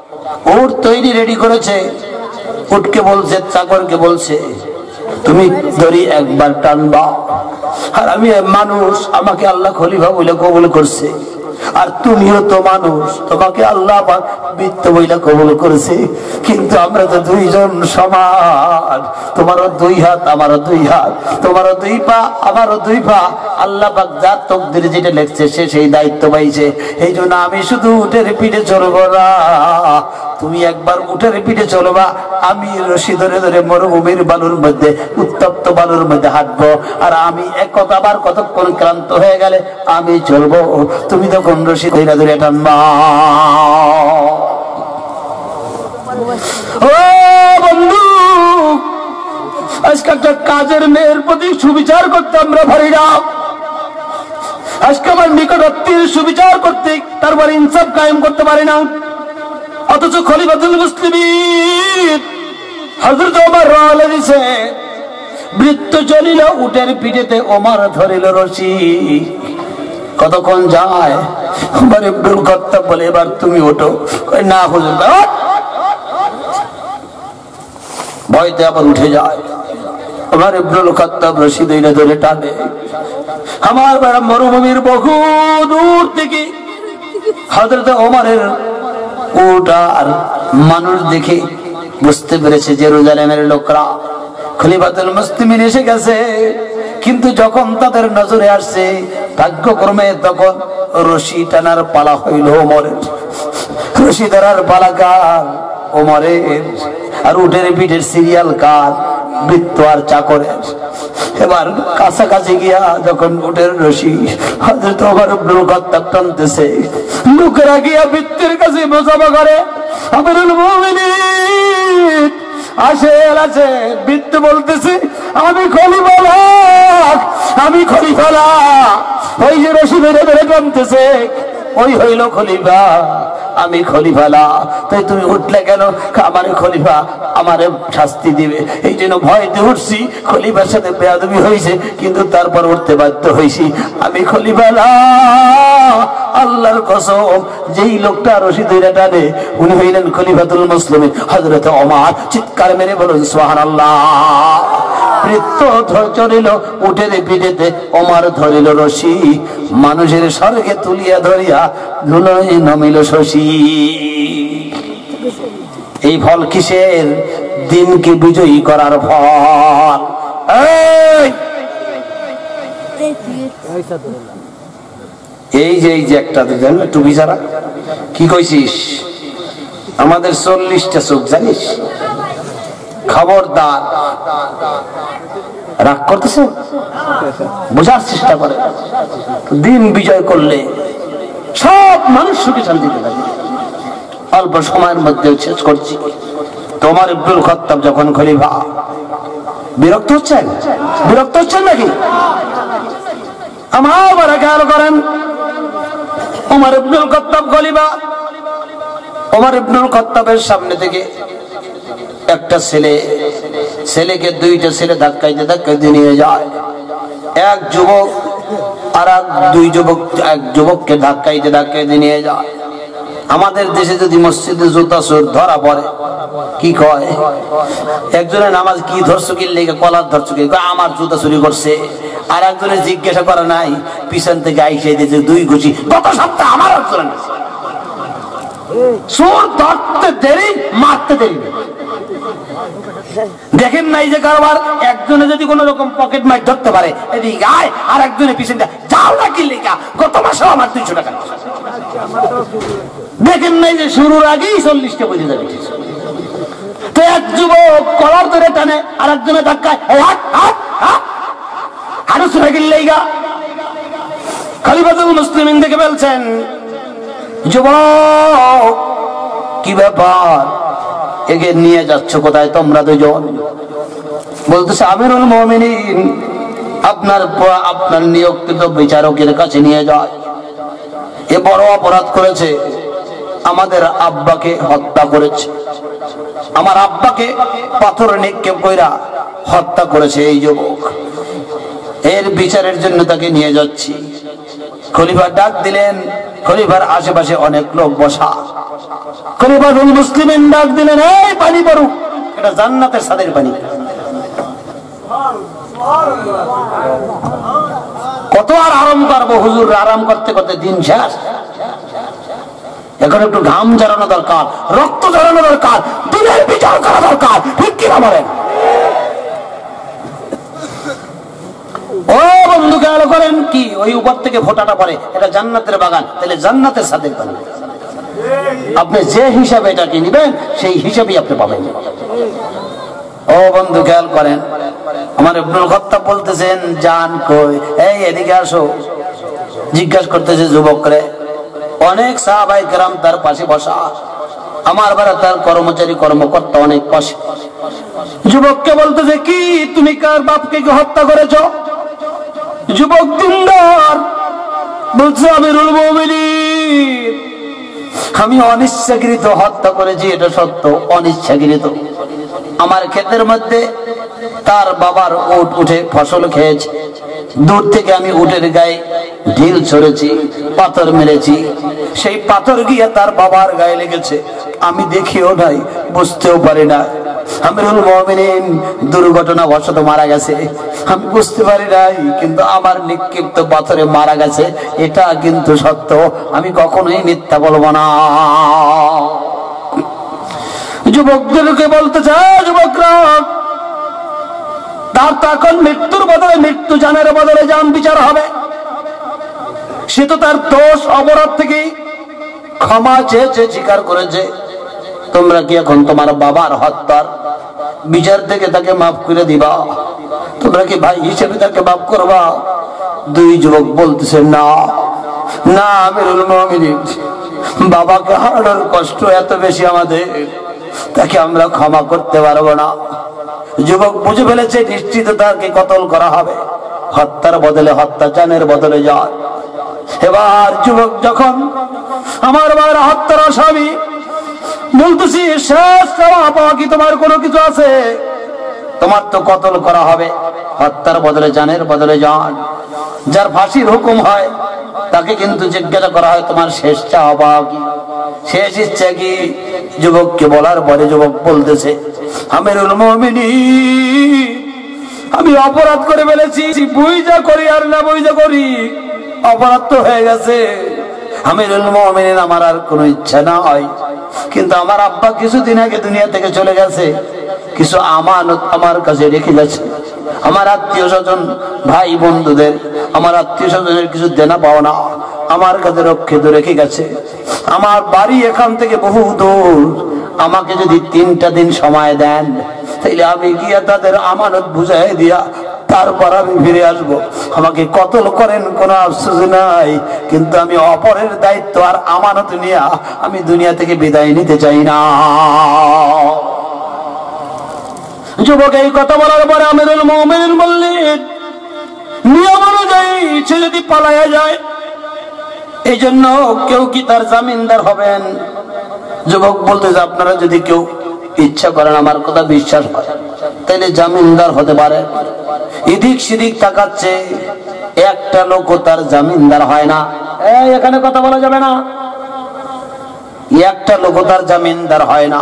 উট তৈরি রেডি করেছে। উটকে বলছে, চাকরকে বলছে, তুমি দড়ি একবার টানবা। আর আমি মানুষ, আমাকে আল্লাহ খলিফা বলে কবুল করছে, আর তুমিও তো মানুষ, তোমাকে আল্লাহ বৃত্ত বইলা কবুল করেছে। কিন্তু আমরা তো দুইজন সমান, তোমারও দুই হাত আমারও দুই হাত, তোমারও দুই পা আমারও দুই পা। আল্লাহ পাক যার তকদিরে যেটা লিখছে সে সেই দায়িত্ব পাইছে। এই জন্য আমি শুধু উটের পিঠে চলবো না, তুমি একবার উটের পিঠে চলবা, আমি রশি ধরে ধরে মরুভূমির বালুর মধ্যে, উত্তপ্ত বালুর মধ্যে হাঁটবো। আর আমি এক কতবার কতক্ষণ ক্লান্ত হয়ে গেলে আমি চলবো, তুমি তখন রশি ধরে ধরে টানবা। ও বন্ধু, আজকে একটা কাজের মেয়ের প্রতি সুবিচার করতে আমরা পারি না। আজকে আমার নিকটত্বের সুবিচার করতে, তারপর ইনসাফ কায়েম করতে পারি না। অথচ খলিফাতুল মুসলিমিন হযরত ওমর রওনা দিছে, বৃত্ত চলিল উটের পিঠেতে, ওমর ধরিল রশি। কতক্ষণ যায়? ওমর ইবনুল খাত্তাব বলে, এবার তুমি ওঠো। কই না হুজুর, ভয়তে আবার উঠে যায়। ওমর ইবনুল খাত্তাব রশি ধরে ধরে টানে। আমার বড় মরুভূমির বহু দূর থেকে হযরত ওমরের উট আর মানুষ দেখে বুঝতে পেরেছে জেরুজালেমের লোকরা খলিফাতুল মুসলিমিন এসে গেছে। কিন্তু যখন তাদের নজরে আসছে, ভাগ্যক্রমে তখন রশি টানার পালা হইল ওমরের। রশি ধরার পালা কার? ওমরের। আর উটের পিঠের সিরিয়াল কার? বৃত্ত আর চাকরের। এবার কাছাকাছি গিয়া যখন উটের রশি হযরত ওমর ইবনুল খাত্তাব টানতেছে, লোকেরা গিয়া বৃত্তের কাছে মোসাফা করে, আমিরুল মুমিনিন আসেন আসেন। বৃত্ত বলতেছে, আমি খলিফা না, আমি খলিফা না। ওই যে রশি ধরে ধরে টানতেছে, ওই হইল খলিফা, আমি খলিফা না। তাই তুমি উঠলে কেন? আমার খলিফা আমারে শাস্তি দিবে, এই জন্য ভয়তে উঠছি। খলিফার সাথে বেয়াদবি হয়েছে, কিন্তু তারপর উঠতে বাধ্য হয়েছি। আমি খলিফা না। আল্লাহর কসম, যেই লোকটা রশি ধরে টানে উনি হইলেন খলিফাতুল মুসলিমিন হযরত ওমর। চিৎকার মেরে বলুন সুবহানাল্লাহ। বৃত্ত চলিল উটের পিঠেতে, ওমর ধরিল রশি। মানুষের স্বর্গে তুলিয়া ধরিয়া ধুলোয় নমিল শশী। এই ফল কিসের? দিনকে বিজয়ী করার ফল। এই যে একটা টুপি ছাড়া কি কইছিস? আমাদের 40টা চোখ জানিস? খবরদার, রাগ করতেছে, বোঝার চেষ্টা করে। দিন বিজয় করলে সব মানুষ সুখে শান্তিতে থাকে। অল্প সময়ের মধ্যে শেষ করছি। তোমার ইবনুল খাত্তাব যখন খলিফা, বিরক্ত হচ্ছেন? বিরক্ত হচ্ছেন নাকি? আমার বড় খেয়াল করেন, ওমর ইবনুল খাত্তাব খলিফা। ওমর ইবনুল খাত্তাবের সামনে থেকে একটা ছেলেকে দুইটা ছেলে ধাক্কাইতে নিয়ে যায়। এক যুবক আর এক যুবককে ধাক্কাইতে নিয়ে যায়। আমাদের দেশে যদি মসজিদে জুতা চোর ধরা পড়ে, কি কয়? একজনের নামাজ কি ধরছো, কি লেগে কলার ধরছো, কি আমার জুতা চুরি করছে। আর একজনের জিজ্ঞাসা করা নাই, পিছন থেকে আইসে দিয়েছে 2 ঘুষি। গত সপ্তাহে আমার একজনের চোর ধরতে দেরি, মারতে দেরি। দেখেন নাই যে কারবার? একজনে যদি কোন রকম পকেট মাইক ধরতে পারে, এদিকে আয়, আর একজনের পিছনে যাও না কি লেখা, গত মাসেও আমার 200 টাকা। দেখেন নাই যে শুরুর আগেই 40টা বুঝে যাবে। তো এক যুবক কলার ধরে টানে, আর একজনের ধাক্কায় হারু সুরা গিল্লাইগা। খলিফাতুল মুসলিমিন দেখে বলছেন, যুবক কি ব্যাপার, একে নিয়ে যাচ্ছ কোথায় তোমরা দুজন? বলতেছে, আমিরুল মুমিনিন আপনার নিয়োগকৃত বিচারকের কাছে নিয়ে যায়। এ বড় অপরাধ করেছে, আমাদের আব্বাকে হত্যা করেছে। আমার আব্বাকে পাথর নিক্ষেপ কইরা হত্যা করেছে এই যুবক। এর বিচারের জন্য তাকে নিয়ে যাচ্ছি। খলিফা ডাক দিলেন, খলিফার আশেপাশে অনেক লোক বসা। খলিফাতুল মুসলিমিন ডাক দিলেন, এই পানি পড়ুক, এটা জান্নাতের ছাদের পানি। কত আর আরাম করবো হুজুর, আরাম করতে করতে দিন শেষ। এখন একটু ঘাম ঝরানো দরকার, রক্ত ঝরানো দরকার, দিনের বিচার করা দরকার, ঠিক কিনা বলেন? ও বন্ধু খেয়াল করেন, কি ওই উপর থেকে ফোঁটাটা পড়ে, এটা জান্নাতের বাগান, তাহলে জান্নাতের ছাদের পানি। আপনি যে হিসাবে এটাকে নিবেন সেই হিসাবেই আপনি পাবেন। ও বন্ধু খেয়াল করেন, আমার ইবনুল খাত্তাব বলতেছেন, জান কই, এই এদিকে আসো। জিজ্ঞাসা করতেছে যুবকরে, অনেক সাহাবায়ে কেরাম তার পাশে বসা, আমার বাড়ি তার কর্মচারী কর্মকর্তা অনেক পাশে। যুবককে বলতেছে, কি তুমি কার বাপকে কি হত্যা করেছো? যুবক দিনদার বলছে, আমিরুল মুমিনিন, আমি অনিচ্ছাকৃত হত্যা করেছি, এটা সত্য, অনিচ্ছাকৃত। আমার ক্ষেতের মধ্যে তার বাবার উট উঠে ফসল খেয়েছে, দূর থেকে আমি উটের গায়ে ঢিল ছড়েছি, পাথর মেরেছি, সেই পাথর গিয়ে তার বাবার গায়ে লেগেছে, আমি দেখিও নাই, বুঝতেও পারি না। আমিরুল মুমিনিন দুর্ঘটনাবশত মারা গেছে, আমি বুঝতে পারি নাই, কিন্তু আমার নিক্ষিপ্ত পাথরে মারা গেছে, এটা কিন্তু সত্য, আমি কখনোই মিথ্যা বলবো না। যুবকদেরকে বলতে চায়, যুবকরা, তার তখন মৃত্যুর বদলে মৃত্যু, জানের বদলে জান বিচার হবে। সে তো তার দোষ অপরাধ থেকে ক্ষমা চেয়েছে, স্বীকার করেছে। তোমরা কি এখন তোমার বাবার হত্যার বিচার থেকে তাকে মাফ করে দিবা? তোমরা কি ভাই হিসেবে তাকে মাফ করবা? দুই যুবক বলতেছে, না না আমিরুল মুমিনিন, বাবাকে হারানোর কষ্ট এত বেশি আমাদের, তাকে আমরা ক্ষমা করতে পারবো না। যুবক বুঝে ফেলেছে নিশ্চিত তাকে কতল করা হবে, হত্যার বদলে হত্যা, জানের বদলে জান। এবার যুবক যখন আমার বাবার হত্যার আসামি, বলতেছি, শেষ চাওয়া কি তোমার কোনো কিছু আছে? তোমার তো কতল করা হবে, হত্যার বদলে জানের বদলে জান। যার ফাঁসির হুকুম হয় তাকে কিন্তু জিজ্ঞাসা করা হয়, তোমার শেষ চাওয়া কি, শেষ ইচ্ছা কি? যুবককে বলার পরে যুবক বলতেছে, আমিরুল মুমিনিন, আমি অপরাধ করে ফেলেছি, বুঝা করি আর না বুঝা করি, অপরাধ তো হয়ে গেছে। আমিরুল মুমিনিন, আমার আর কোনো ইচ্ছা না হয়, কিন্তু আমার আব্বা কিছুদিন আগে দুনিয়া থেকে চলে গেছে, কিছু আমানত আমার কাছে রেখে গেছে। আমার আত্মীয় স্বজন, ভাই বন্ধুদের, আমার আত্মীয় স্বজনের কিছু দেনা পাওনা আমার কাছে রক্ষিত রেখে গেছে। আমার বাড়ি এখান থেকে বহু দূর, আমাকে যদি 3টা দিন সময় দেন, তাইলে আমি গিয়া তাদের আমানত বুঝাই দিয়া তারপর আমি ফিরে আসবো। আমাকে কতল করেন, কোনো আফসোস নাই, কিন্তু আমি অপরের দায়িত্ব আর আমানত নিয়ে আমি দুনিয়া থেকে বিদায় নিতে চাই না। যুবক এই কথা বলার পরে আমিরুল মুমিনিন বললেন, নিয়ম অনুযায়ী সে যদি পালায়া যায়, এই জন্য কেউ কি তার জামিনদার হবেন? যুবক বলতেছে, আপনারা যদি কেউ ইচ্ছা করেন, আমার কথা বিশ্বাস করেন, তাইলে জামিনদার হতে পারে। এদিক সেদিক তাকাচ্ছে, একটা লোক তার জামিনদার হয় না। এখানে কথা বলা যাবে না, একটা লোক তার জামিনদার হয় না।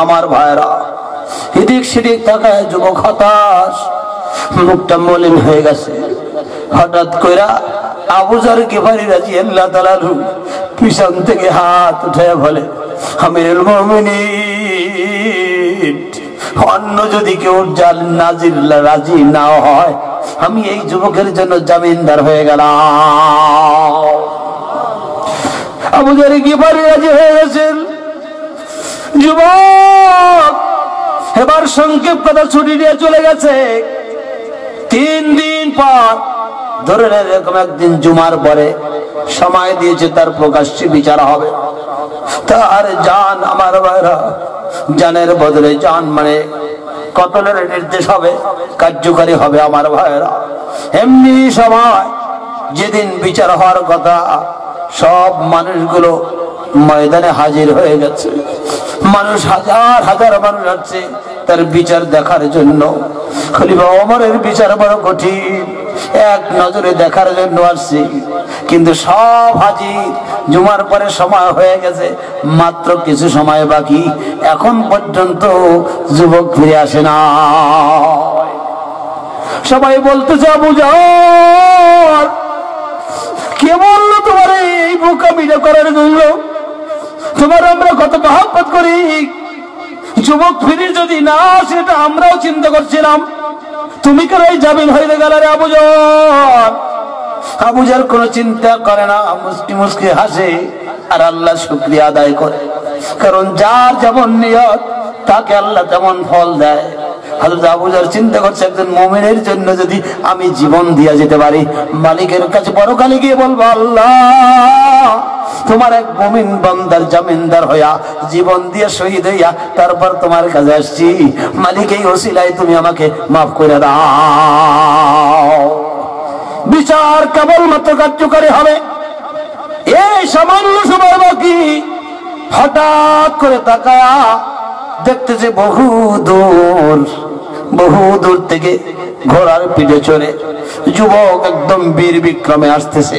আমার ভাইরা, এদিক সেদিক তাকায় যুবক হতাশ, মুখটা মলিন হয়ে গেছে। হঠাৎ কইরা আবু যর গিফারি রাদিয়াল্লাহু তাআলা পিছন থেকে হাত উঠে বলে, আমিরুল মুমিনিন, অন্য যদি কেউ নাজির রাজি না হয়, আমি এই যুবকের জন্য জামিনদার হয়ে গেলাম। আবু যর গিফারি রাজি হয়ে গেছেন। যুবক এবার সংক্ষেপ কথা ছুটি দিয়ে চলে গেছে। 3 দিন পর, ধরে এরকম একদিন জুমার পরে সময় দিয়েছে, তার প্রকাশ্যে বিচার হবে। তার জান, আমার ভাইরা, জানের বদলে জান, মানে কতলের নির্দেশ হবে, কার্যকারী হবে। আমার ভাইরা, এমনি সময় যেদিন বিচার হওয়ার কথা, সব মানুষগুলো ময়দানে হাজির হয়ে গেছে। মানুষ হাজার হাজার মানুষ আসছে তার বিচার দেখার জন্য। খলিফা ওমরের বিচার বড় কঠিন। এক নজরে দেখার জন্য আসছি, কিন্তু সব হাজির। জুমার পরে সময় হয়ে গেছে, মাত্র কিছু সময় বাকি, এখন পর্যন্ত যুবক ফিরে আসে না। সবাই বলতেছে আবু জাহল, কে বললো তোমার এই বোকামিটা করার জন্য? তোমার আমরা কত মহব্বত করি, যুবক ফিরে যদি না সেটা আমরাও চিন্তা করছিলাম, তুমি কেন এই জামিন হয়ে গেল রে আবু জাহল? আবু জাহল কোনো চিন্তা করে না, মুস্কি মুস্কি হাসে আর আল্লাহ শুকরিয়া আদায় করে, কারণ যার যেমন নিয়ত তাকে আল্লাহ তেমন ফল দেয়। হযরত আবু জাহল চিন্তা করছে, একজন মুমিনের জন্য যদি আমি জীবন দিয়া যেতে পারি, মালিকের কাছে পরকালে গিয়ে বলবো, আল্লাহ তোমার এক মুমিন বান্দার জামিনদার হইয়া জীবন দিয়ে শহীদ হইয়া তারপর তোমার কাছে আসছি, মালিক এই ওসিলায় তুমি আমাকে মাফ করে দাও। বিচার কেবলমাত্র কার্যকারী হবে এই সামান্য সময় বাকি। হঠাৎ করে তাকায়া দেখতেছে বহু দূর থেকে ঘোড়ার পিঠে চড়ে যুবক একদম বীর বিক্রমে আসতেছে।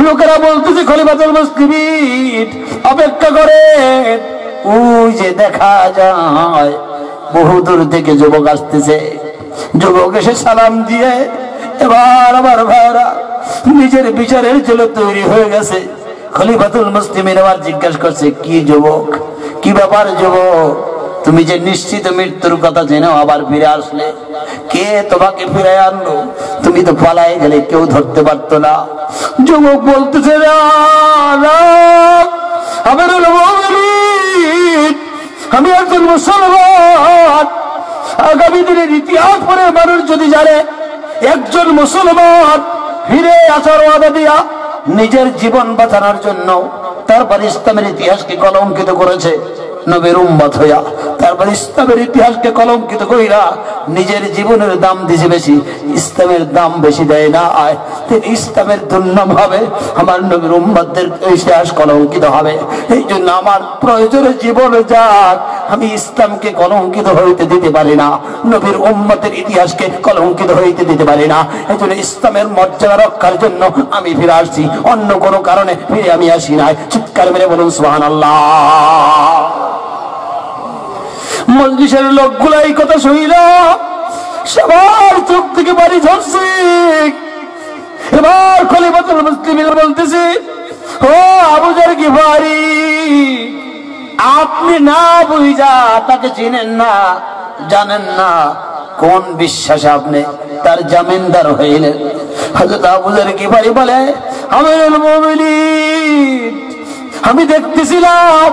লোকেরা বলতেছে, খলিফাতুল মুসলিমিন অপেক্ষা করে, ওই যে দেখা যায় বহু দূর থেকে যুবক আসতেছে। যুবক এসে সালাম দিয়ে এবার আমার ভাইরা নিজের বিচারের জন্য তৈরি হয়ে গেছে। খলিফাতুল মুসলিমিন আবার জিজ্ঞাসা করছে, কি যুবক, কি ব্যাপার যুবক, তুমি যে নিশ্চিত মৃত্যুর কথা জেনেও আবার ফিরে আসলে, কে তোমাকে ফিরে আনলো? তুমি তো পালাই গেলে, কেউ ধরতে পারতো না। যুবক বলতেছে, আমি একজন মুসলমান। আগামী দিনের ইতিহাস পরে মানুষ যদি জানে একজন মুসলমান ফিরে আসার ওয়াদা দিয়া নিজের জীবন বাঁচানোর জন্য তারপর ইসলামের ইতিহাসকে কলঙ্কিত করেছে নবীর উম্মত হইয়া, তারপর ইসলামের ইতিহাসকে কলঙ্কিত কইরা নিজের জীবনের দাম দিছে বেশি, ইসলামের দাম বেশি দেয় না, তিনি ইসলামের দুর্নাম হবে, আমার নবীর উম্মতদের ইতিহাস কলঙ্কিত হবে। এই জন্য আমার প্রয়োজনে জীবন যাক, আমি ইসলামকে কলঙ্কিত হইতে দিতে পারি না, নবীর উম্মতের ইতিহাসকে কলঙ্কিত হইতে দিতে পারি না। এই জন্য ইসলামের মর্যাদা রক্ষার জন্য আমি ফিরে আসছি, অন্য কোনো কারণে ফিরে আমি আসি নাই। চিৎকার মেরে বলুন সুবহানাল্লাহ। মজলিসের লোকগুলা এই কথা শুনিল, সবার চোখ থেকে বাড়ি ঝরছে। এবার খলিফাতুল মুসলিমিন বলতেছে, ও আবু জাহল গিফারি, আপনি না বুঝা তাকে চিনেন না, জানেন না, কোন বিশ্বাসে আপনি তার জামিনদার হইলেন? হযরত আবু জাহল গিফারি বলে, আমিরুল মুমিনিন, আমি দেখতেছিলাম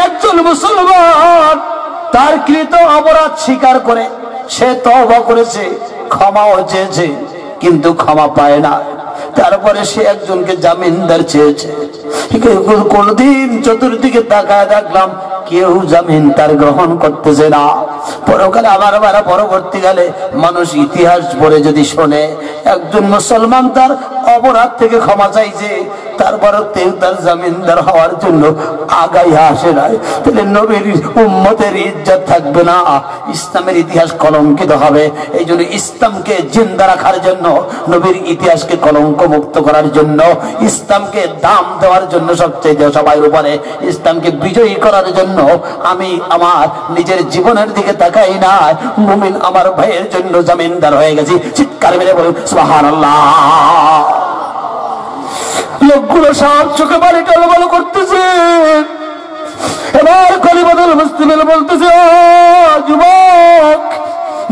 একজন মুসলমান তার কৃত অপরাধ স্বীকার করে সে তওবা করেছে, ক্ষমাও চেয়েছে, কিন্তু ক্ষমা পায় না। তারপরে সে একজনকে জামিনদার চেয়েছে। কোনদিন চতুর্দিকে তাকায় দেখলাম কেউ জামিন তার গ্রহণ করতেছে না। পরকালে আমার পরবর্তীকালে মানুষ ইতিহাস পড়ে যদি শোনে একজন মুসলমান তার অপরাধ থেকে ক্ষমা চাইছে, তারপরে তার জামিনদার হওয়ার জন্য আগাইয়া আসে নাই, তাহলে নবীর উম্মতের ইজ্জত থাকবে না, ইসলামের ইতিহাস কলঙ্কিত হবে। এই জন্য ইসলামকে জিন্দা রাখার জন্য, নবীর ইতিহাসকে কলঙ্ক মুক্ত করার জন্য, ইসলামকে দাম দেওয়ার জন্য, সবচেয়ে সবাই উপরে ইসলামকে বিজয়ী করার জন্য আমি আমার নিজের জীবনের দিকে তাকাই না, মুমিন আমার ভাইয়ের জন্য জামিনদার হয়ে গেছি। চিৎকার মেরে বলুন সুবহানাল্লাহ। লোকগুলো সব চোখে বাড়ি টলমল করতেছে। এবার খলিফাতুল মুসলিমিন বলতেছে, ও যুবক,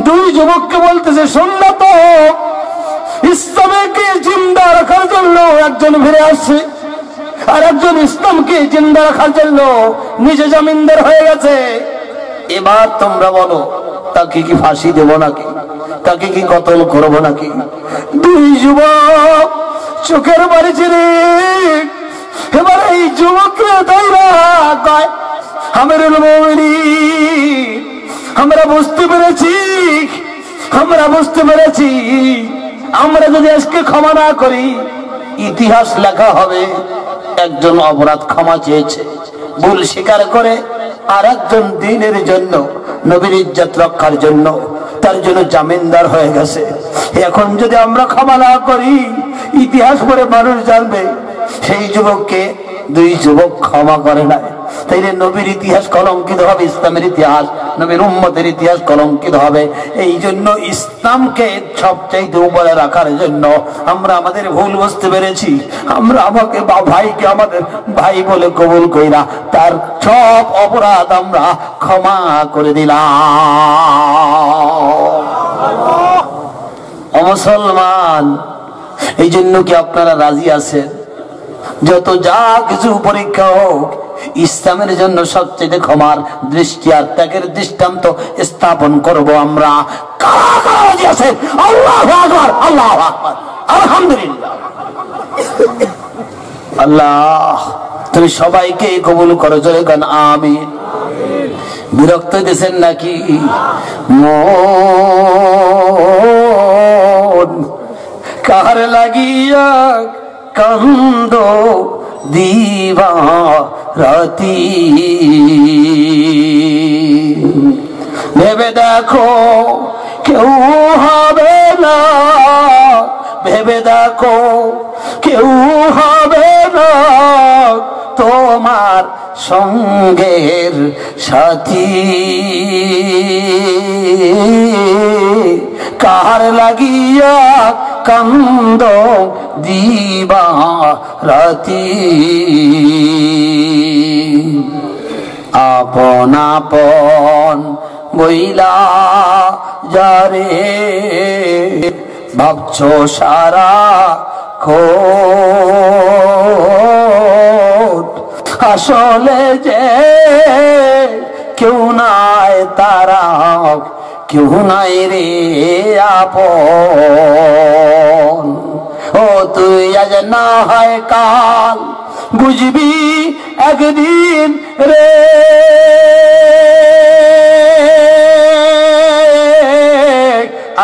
দুই যুবককে বলতেছে, শুনলা তো, ইসলামকে জিন্দা রাখার জন্য একজন ফিরে আসছে, আর একজন ইসলামকে জিন্দা রাখার জন্য নিজে জামিনদার হয়ে গেছে। এবার তোমরা বলো, তাকে কি ফাঁসি দেব নাকি, তাকে কি কতল করবো নাকি? দুই যুবক চোখের বাড়ি ছেড়ে এবার এই যুবকরা তাইরা কয়, আমিরুল মুমিনিন, আমরা বুঝতে পেরেছি, আমরা যদি আজকে ক্ষমা না করি ইতিহাস লেখা হবে একজন অপরাধ ক্ষমা চেয়েছে, ভুল স্বীকার করে আর একজন দ্বীনের জন্য, নবীর ইজ্জত রক্ষার জন্য, তার জন্য জামিনদার হয়ে গেছে। এখন যদি আমরা ক্ষমা না করি, ইতিহাস পড়ে মানুষ জানবে সেই যুবককে দুই যুবক ক্ষমা করে না। তাইলে নবীর ইতিহাস কলঙ্কিত হবে, ইসলামের ইতিহাস, নবীর উম্মতের ইতিহাস কলঙ্কিত হবে। এই জন্য ইসলামকে সবচাইতে উপরে রাখার জন্য আমরা আমাদের ভুল বুঝতে পেরেছি, আমরা আমাকে বা ভাইকে আমাদের ভাই বলে কবুল কইরা তার সব অপরাধ আমরা ক্ষমা করে দিলাম। মুসলমান, এই জন্য কি আপনারা রাজি আছেন? যত যা কিছু পরীক্ষা হোক, ইসলামের জন্য সবচেয়ে ক্ষমার দৃষ্টি আর ত্যাগের দৃষ্টান্ত স্থাপন করব আমরা। আল্লাহু আকবার, আল্লাহু আকবার, আলহামদুলিল্লাহ। আল্লাহ তুমি সবাইকে কবুল করো, জোরে গান আমিন। বিরক্ত হইতেছেন নাকি? মন কার লাগিয়া কান্দ দিবা রাতি, ভেবে দেখো কেউ হবে না, ভেবে দেখো কেউ হবে না তোমার সঙ্গের সাথী। কার লাগিয়া কান্দ দিবা রাতি, আপন আপন বইলা যারে ভাবছো সারা খোট, আসলে যে কেউ নাই তারা, কেউ নাই রে আপন। ও তুই আজ না হয় কাল বুঝবি একদিন রে,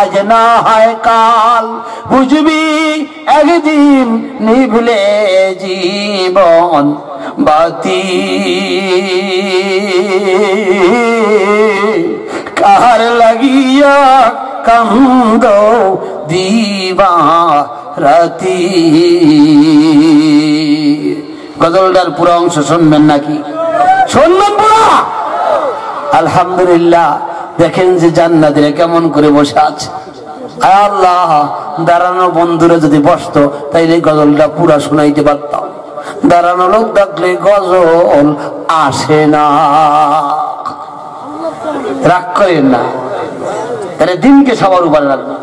আজ না হয় কাল বুঝবি একদিন, নিভলে জীবন বাতি। কার লাগিয়া কান্দ দিবা রাতি। গজলটার পুরো অংশ শুনবেন নাকি? শুনবেন পুরো? আলহামদুলিল্লাহ। দেখেন যে জান্নাতীরা কেমন করে বসে আছে। আল্লাহ, দাঁড়ানো বন্ধুরা যদি বসতো তাইলে গজলটা পুরা শোনাইতে পারতাম। দাঁড়ানো লোক ডাকলে গজল আসে না, রাগ করেন না। তাহলে দিনকে সবার উপরে রাখবো।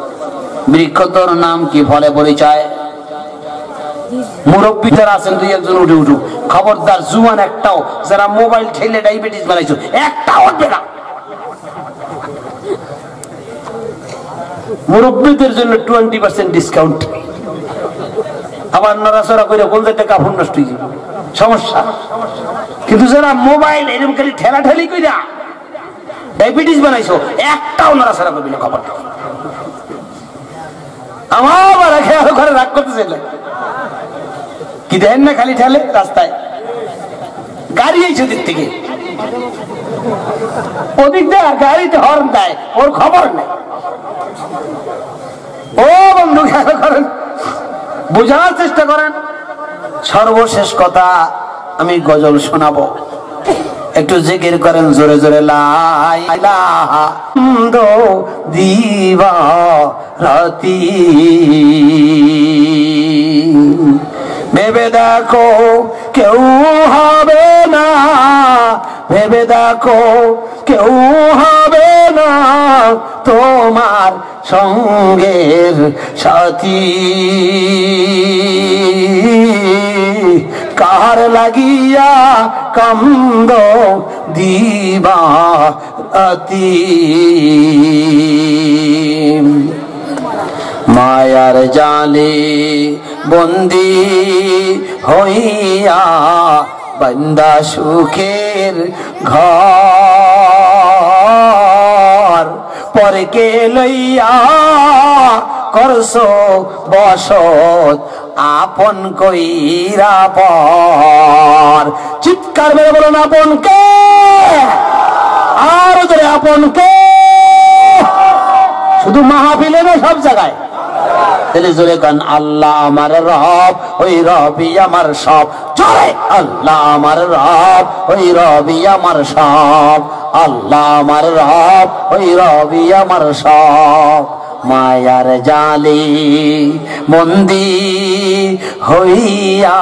বৃক্ষ তোর নাম কি, ফলে পরিচয়। মুরব্বী যারা আছেন দুই একজন উঠে উঠুক। খবরদার জুয়ান একটাও, যারা মোবাইল ঠেলে ডায়াবেটিস বানাইছো, একটাও উঠবে না। মুরব্বীদের জন্য 20% ডিসকাউন্ট। আবার নড়াচড়া করে কোন জায়গায় কাপড় নষ্ট হয়ে যাবে, সমস্যা। কিন্তু যারা মোবাইল এরকম খালি ঠেলা ঠেলি কইরা ডায়াবেটিস বানাইছো, একটাও নড়াচড়া করবি না। খবর আমার খেয়াল ঘরে রাগ করতেছে কি, দেখেন না খালি ঠেলে রাস্তায়, গাড়ি এইছে দিক থেকে ওদিক দেয়, গাড়িতে হর্ন দেয়, ওর খবর নেই। ও বন্ধু খেয়াল করেন, বোঝার চেষ্টা করেন। সর্বশেষ কথা আমি গজল শোনাবো, একটু জিকির করেন জোরে জোরে। লা ইলাহা দিবা রাতি, ভেবে দেখো কেউ হবে না, ভেবে দেখো কেউ হবে না তোমার সঙ্গের সাথী। কার লাগিয়া কান্দ দিবা রাতি, মায়ার জালে বন্দি হইয়া বান্দা সুখের ঘর, পরকে লইয়া করছো বসত আপন কইরা পর। চিৎকার মেরে বলুন আপন কে, আর ধরে আপন কে। শুধু মাহফিলে না, সব জায়গায়। তাহলে জোরে গান, আল্লাহ আমার রব, ওই রবি আমার সব। জোরে, আল্লাহ আমার রব, ওই রবি আমার সব। আল্লাহ আমার রব, ওই রবি আমার সব। মায়ার জালে বন্দি হইয়া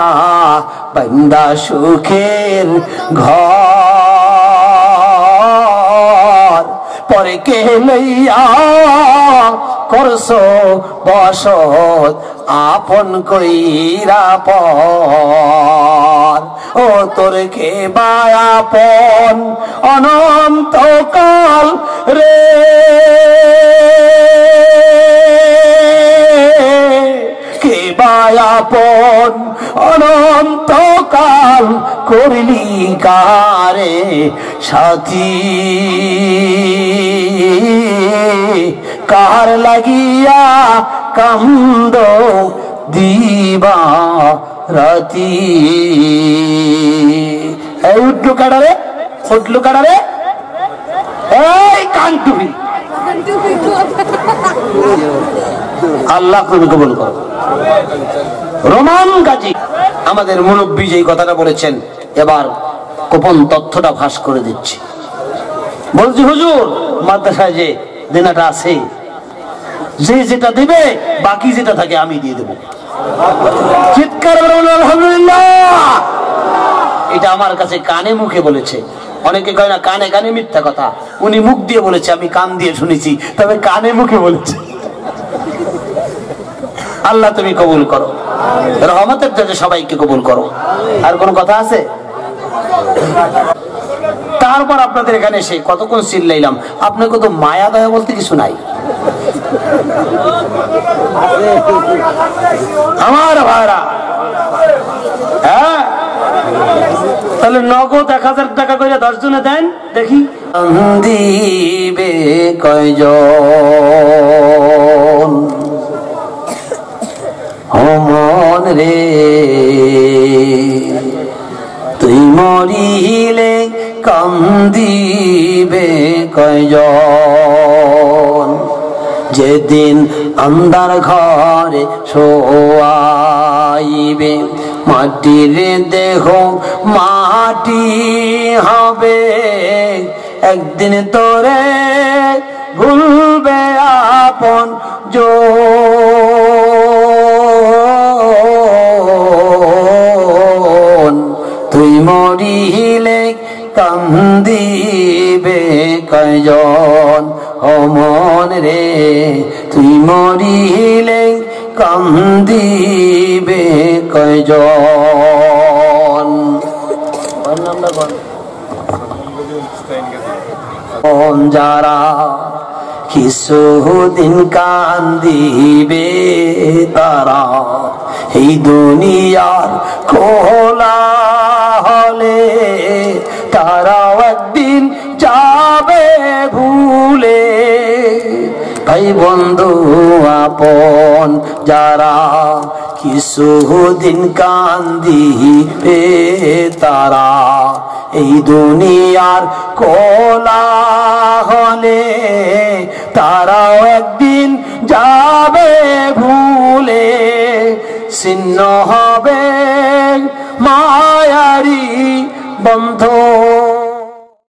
বান্দা সুখের ঘর, পরে কে লইয়া করছো বসত আপন কইরা পর। ও তোর কে বায়াপন অনন্তকাল রে, কে বায়াপন অনন্তকাল করলি কারে সাথী, কার লাগিয়া কান্দ দিবা রাতি। এই উঠলু কাটারে, উঠলু কাটারে, এই কানটুবি। আল্লাহ তুমি কবুল করো। রোমান গাজী আমাদের মুরব্বী যেই কথাটা বলেছেন, এবার গোপন তথ্যটা ফাঁস করে দিচ্ছি। বলছি হুজুর, মাদ্রাসায় যে দেনাটা আছে, যে যেটা দিবে বাকি যেটা থাকে আমি দিয়ে দেবো। চিৎকার করুন আলহামদুলিল্লাহ। এটা আমার কাছে কানে মুখে বলেছে। অনেকে কয় না কানে কানে মিথ্যা কথা, উনি মুখ দিয়ে বলেছে, আমি কান দিয়ে শুনেছি, তবে কানে মুখে বলেছে। আল্লাহ তুমি কবুল করো, রহমতের জন্য সবাইকে কবুল করো। আর কোন কথা আছে? তারপর আপনাদের এখানে এসে কতক্ষণ চিল্লাইলাম, আপনাকে তো মায়া দয়া বলতে কিছু নাই। আমার ভাইরা, হ্যাঁ, তাহলে নগদ 1000 টাকা করে 10 জনে দেন, দেখি দিবে কয়জন। মন রে তুই মরিলে কান্দিবে কয়জন, যেদিন আন্ধার ঘরে শোয়াইবে মাটির দেহ মাটি হবে, একদিন তোরে ভুলবে আপন জন। তুই মরিলে কান্দিবে কয়জন, ও মন রে তুই মরিলে কান্দিবে কয়জন। যারা কিছুদিন কান্দিবে তারা এই দুনিয়ার খোলা হলে, তারাও একদিন যাবে ভুলে। ভাই বন্ধু আপন যারা কিছুদিন কান্দিবে তারা এই দুনিয়ার কোলাহলে, তারাও একদিন যাবে ভুলে। ছিন্ন হবে মায়ারি বন্ধ